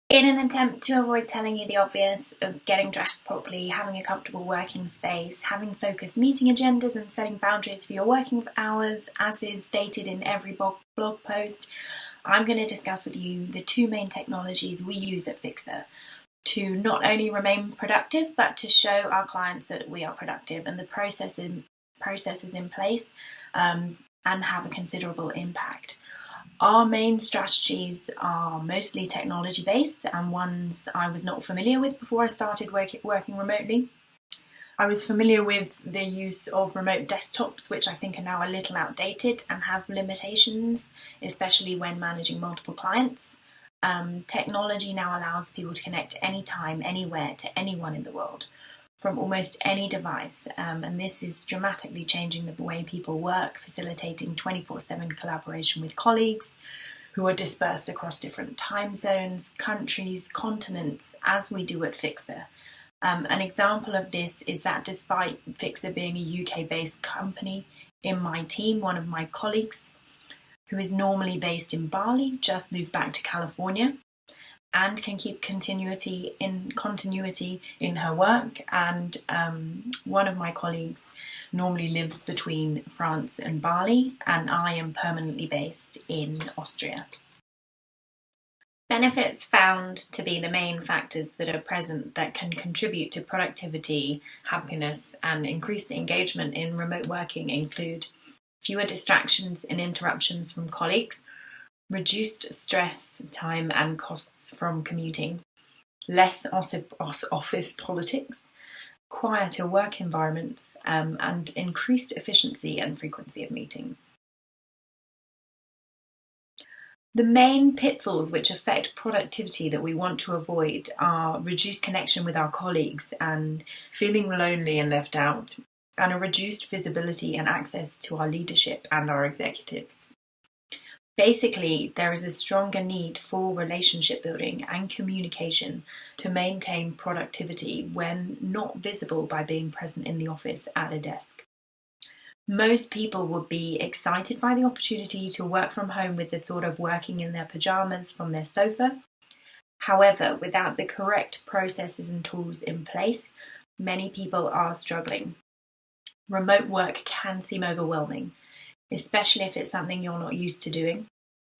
In an attempt to avoid telling you the obvious of getting dressed properly, having a comfortable working space, having focused meeting agendas and setting boundaries for your working hours, as is stated in every blog post, I'm going to discuss with you the two main technologies we use at Fyxer to not only remain productive, but to show our clients that we are productive and the processes in place and have a considerable impact. Our main strategies are mostly technology based and ones I was not familiar with before I started working remotely. I was familiar with the use of remote desktops, which I think are now a little outdated and have limitations, especially when managing multiple clients. Technology now allows people to connect anytime, anywhere to anyone in the world from almost any device, and this is dramatically changing the way people work, facilitating 24/7 collaboration with colleagues who are dispersed across different time zones, countries, continents, as we do at Fyxer. An example of this is that despite Fyxer being a UK-based company, in my team, one of my colleagues, who is normally based in Bali, just moved back to California and can keep continuity in her work. And one of my colleagues normally lives between France and Bali, and I am permanently based in Austria. Benefits found to be the main factors that are present that can contribute to productivity, happiness, and increased engagement in remote working include fewer distractions and interruptions from colleagues, reduced stress, time and costs from commuting, less office politics, quieter work environments, and increased efficiency and frequency of meetings. The main pitfalls which affect productivity that we want to avoid are reduced connection with our colleagues and feeling lonely and left out, and a reduced visibility and access to our leadership and our executives. Basically, there is a stronger need for relationship building and communication to maintain productivity when not visible by being present in the office at a desk. Most people would be excited by the opportunity to work from home with the thought of working in their pajamas from their sofa. However, without the correct processes and tools in place, many people are struggling. Remote work can seem overwhelming, especially if it's something you're not used to doing.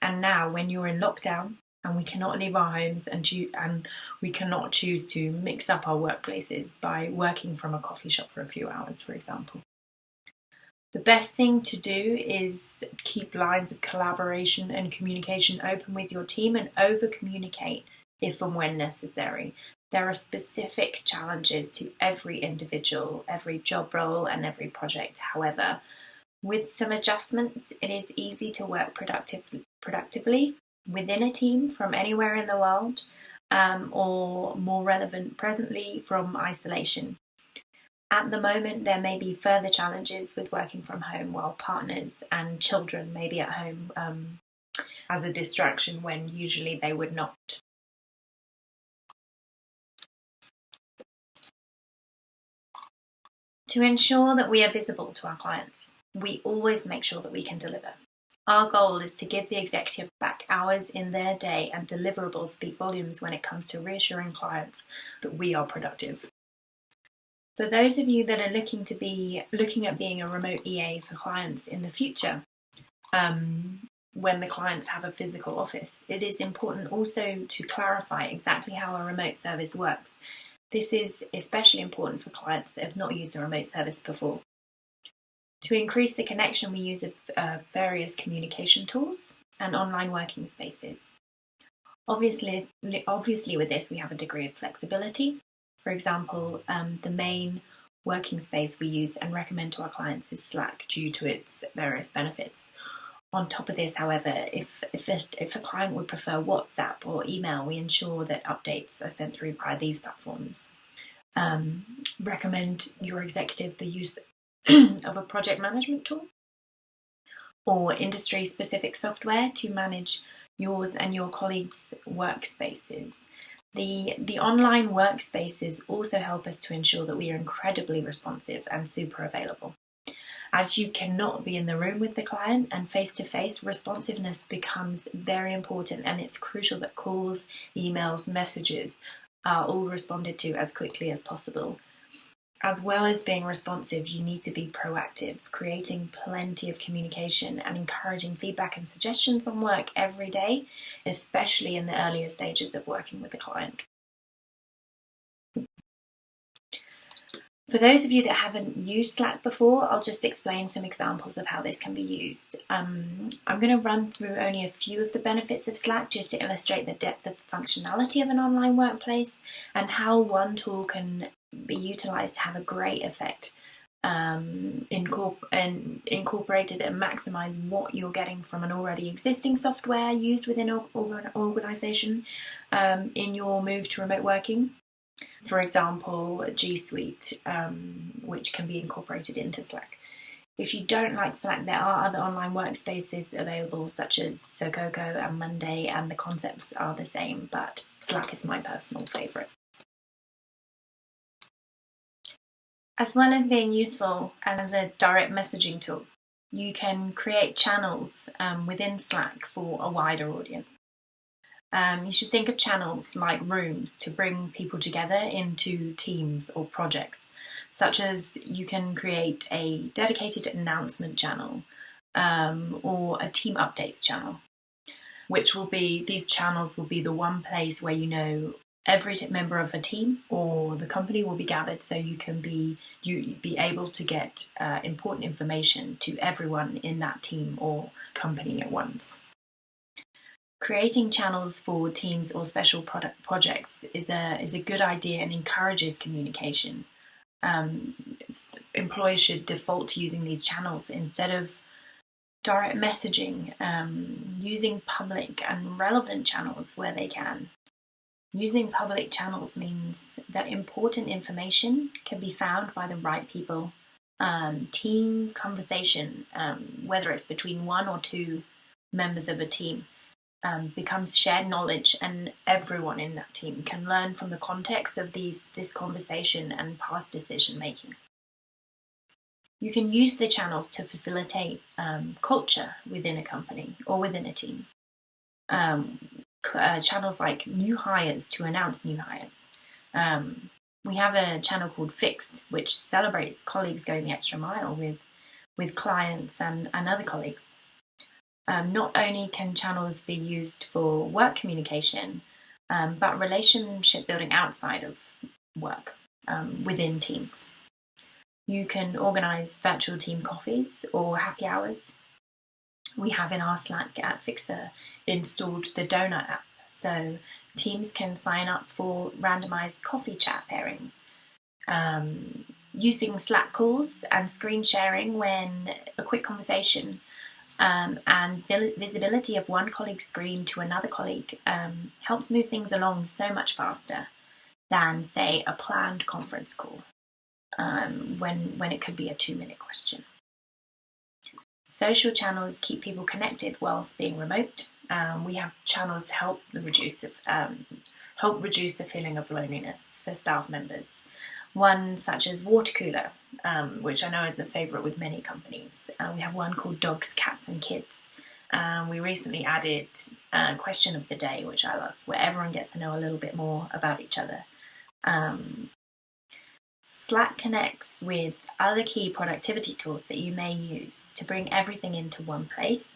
And now, when you're in lockdown and we cannot leave our homes and we cannot choose to mix up our workplaces by working from a coffee shop for a few hours, for example. The best thing to do is keep lines of collaboration and communication open with your team and over-communicate if and when necessary. There are specific challenges to every individual, every job role and every project. However, with some adjustments, it is easy to work productively within a team from anywhere in the world, or more relevant presently, from isolation. At the moment, there may be further challenges with working from home while partners and children may be at home as a distraction when usually they would not. To ensure that we are visible to our clients, we always make sure that we can deliver. Our goal is to give the executive back hours in their day, and deliverables speak volumes when it comes to reassuring clients that we are productive. For those of you that are looking at being a remote EA for clients in the future, when the clients have a physical office, it is important also to clarify exactly how a remote service works. This is especially important for clients that have not used a remote service before. To increase the connection, we use various communication tools and online working spaces. Obviously with this, we have a degree of flexibility. For example, the main working space we use and recommend to our clients is Slack due to its various benefits. On top of this, however, if a client would prefer WhatsApp or email, we ensure that updates are sent through via these platforms. Recommend your executive the use of a project management tool or industry-specific software to manage yours and your colleagues' workspaces. The online workspaces also help us to ensure that we are incredibly responsive and super available. As you cannot be in the room with the client and face-to-face, responsiveness becomes very important, and it's crucial that calls, emails, messages are all responded to as quickly as possible. As well as being responsive, you need to be proactive, creating plenty of communication and encouraging feedback and suggestions on work every day, especially in the earlier stages of working with the client. For those of you that haven't used Slack before, I'll just explain some examples of how this can be used. I'm going to run through only a few of the benefits of Slack just to illustrate the depth of functionality of an online workplace and how one tool can be utilised to have a great effect, incorporated and maximise what you're getting from an already existing software used within an organisation in your move to remote working. For example, G Suite, which can be incorporated into Slack. If you don't like Slack, there are other online workspaces available, such as Sococo and Monday, and the concepts are the same, but Slack is my personal favourite. As well as being useful as a direct messaging tool, you can create channels within Slack for a wider audience. You should think of channels like rooms to bring people together into teams or projects, such as you can create a dedicated announcement channel or a team updates channel, these channels will be the one place where every member of a team or the company will be gathered, so you be able to get important information to everyone in that team or company at once. Creating channels for teams or special projects is a good idea and encourages communication. Employees should default to using these channels instead of direct messaging, using public and relevant channels where they can. Using public channels means that important information can be found by the right people. Team conversation, whether it's between one or two members of a team, becomes shared knowledge, and everyone in that team can learn from the context of this conversation and past decision making. You can use the channels to facilitate culture within a company or within a team. Channels like new hires to announce new hires. We have a channel called Fyxer, which celebrates colleagues going the extra mile with clients and other colleagues. Not only can channels be used for work communication, but relationship building outside of work within teams. You can organise virtual team coffees or happy hours. We have in our Slack at Fyxer installed the Donut app, so teams can sign up for randomised coffee chat pairings. Using Slack calls and screen sharing when a quick conversation and visibility of one colleague's screen to another colleague helps move things along so much faster than, say, a planned conference call when it could be a 2-minute question. Social channels keep people connected whilst being remote. We have channels to help reduce the feeling of loneliness for staff members. One such as Water Cooler, which I know is a favourite with many companies. We have one called Dogs, Cats and Kids. We recently added Question of the Day, which I love, where everyone gets to know a little bit more about each other. Slack connects with other key productivity tools that you may use to bring everything into one place,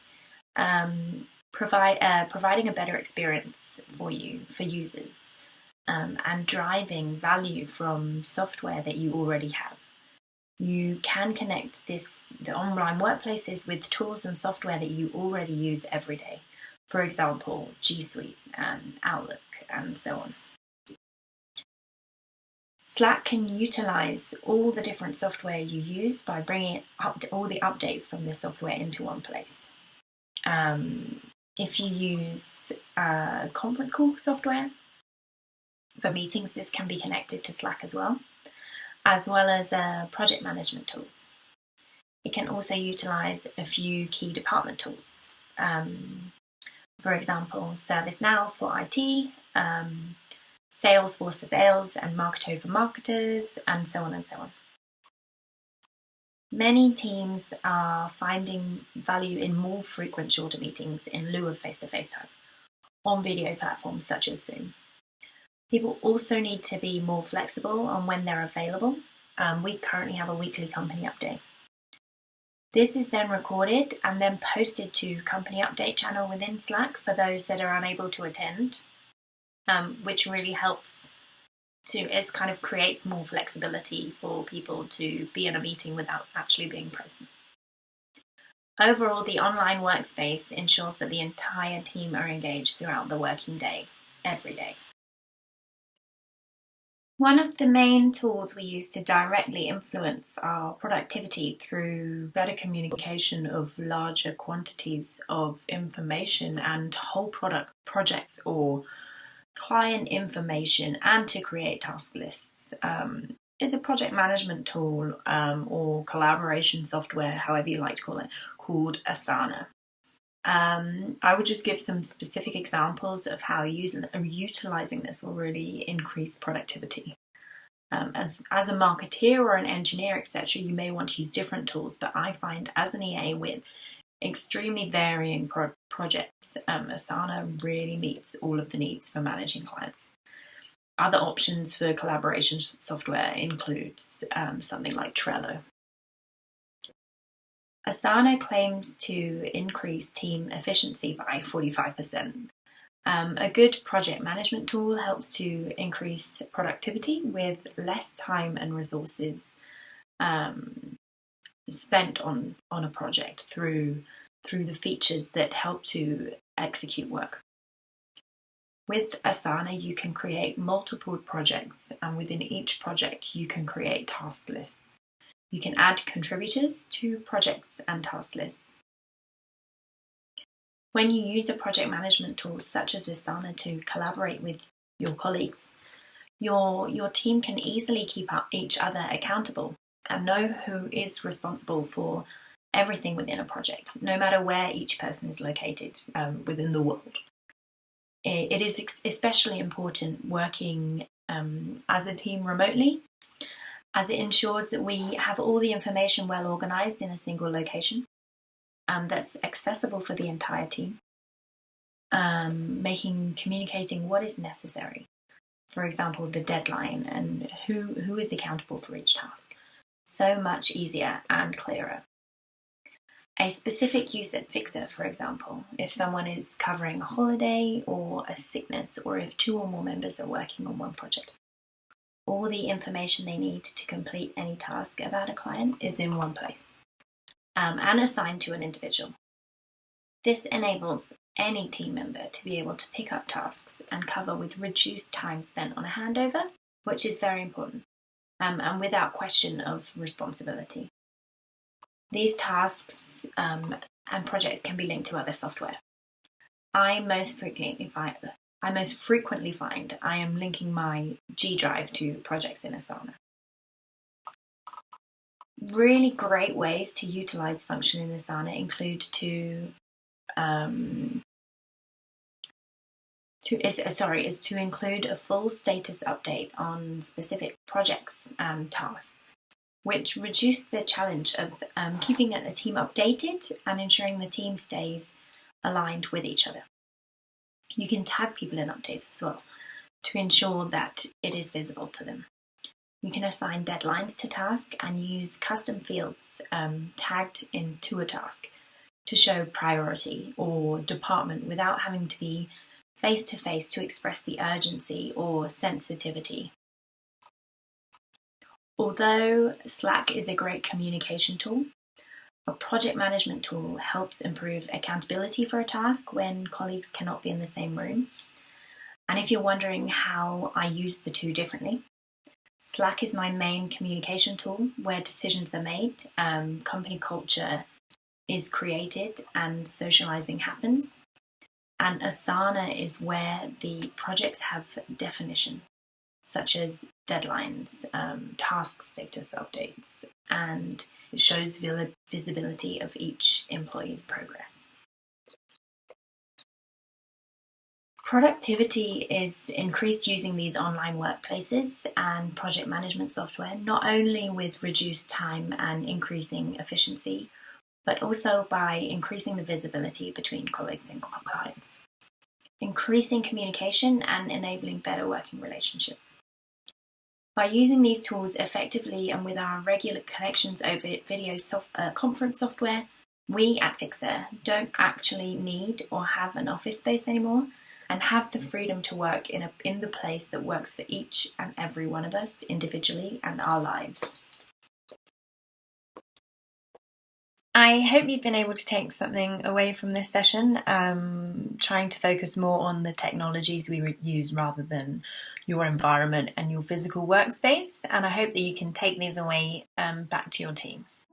providing a better experience for users. And driving value from software that you already have. You can connect the online workplaces with tools and software that you already use every day. For example, G Suite and Outlook and so on. Slack can utilize all the different software you use by bringing all the updates from the software into one place. If you use conference call software, for meetings, this can be connected to Slack as well as project management tools. It can also utilize a few key department tools. For example, ServiceNow for IT, Salesforce for sales, and Marketo for marketers, and so on and so on. Many teams are finding value in more frequent shorter meetings in lieu of face-to-face time on video platforms such as Zoom. People also need to be more flexible on when they're available. We currently have a weekly company update. This is then recorded and then posted to company update channel within Slack for those that are unable to attend, which really helps it kind of creates more flexibility for people to be in a meeting without actually being present. Overall, the online workspace ensures that the entire team are engaged throughout the working day, every day. One of the main tools we use to directly influence our productivity through better communication of larger quantities of information and whole projects or client information, and to create task lists, is a project management tool or collaboration software, however you like to call it, called Asana. I would just give some specific examples of how utilizing this will really increase productivity. As a marketeer or an engineer, etc., you may want to use different tools, but I find as an EA with extremely varying projects, Asana really meets all of the needs for managing clients. Other options for collaboration software includes something like Trello. Asana claims to increase team efficiency by 45%. A good project management tool helps to increase productivity with less time and resources spent on a project through the features that help to execute work. With Asana, you can create multiple projects, and within each project, you can create task lists. You can add contributors to projects and task lists. When you use a project management tool such as Asana to collaborate with your colleagues, your team can easily keep each other accountable and know who is responsible for everything within a project, no matter where each person is located within the world. It is especially important working as a team remotely, as it ensures that we have all the information well organized in a single location that's accessible for the entire team, communicating what is necessary. For example, the deadline and who is accountable for each task. So much easier and clearer. A specific use at Fyxer, for example, if someone is covering a holiday or a sickness, or if 2 or more members are working on one project. All the information they need to complete any task about a client is in one place and assigned to an individual. This enables any team member to be able to pick up tasks and cover with reduced time spent on a handover, which is very important, and without question of responsibility. These tasks and projects can be linked to other software. I most frequently find I am linking my G Drive to projects in Asana. Really great ways to utilize function in Asana include to include a full status update on specific projects and tasks, which reduce the challenge of keeping a team updated and ensuring the team stays aligned with each other. You can tag people in updates as well to ensure that it is visible to them. You can assign deadlines to tasks and use custom fields tagged into a task to show priority or department without having to be face-to-face to express the urgency or sensitivity. Although Slack is a great communication tool, a project management tool helps improve accountability for a task when colleagues cannot be in the same room. And if you're wondering how I use the two differently, Slack is my main communication tool where decisions are made, company culture is created, and socializing happens. And Asana is where the projects have definition, such as deadlines, task status updates, and it shows visibility of each employee's progress. Productivity is increased using these online workplaces and project management software, not only with reduced time and increasing efficiency, but also by increasing the visibility between colleagues and clients, increasing communication and enabling better working relationships. By using these tools effectively and with our regular connections over video conference software, we at Fyxer don't actually need or have an office space anymore and have the freedom to work in the place that works for each and every one of us individually and our lives. I hope you've been able to take something away from this session, trying to focus more on the technologies we use rather than your environment and your physical workspace. And I hope that you can take these away back to your teams.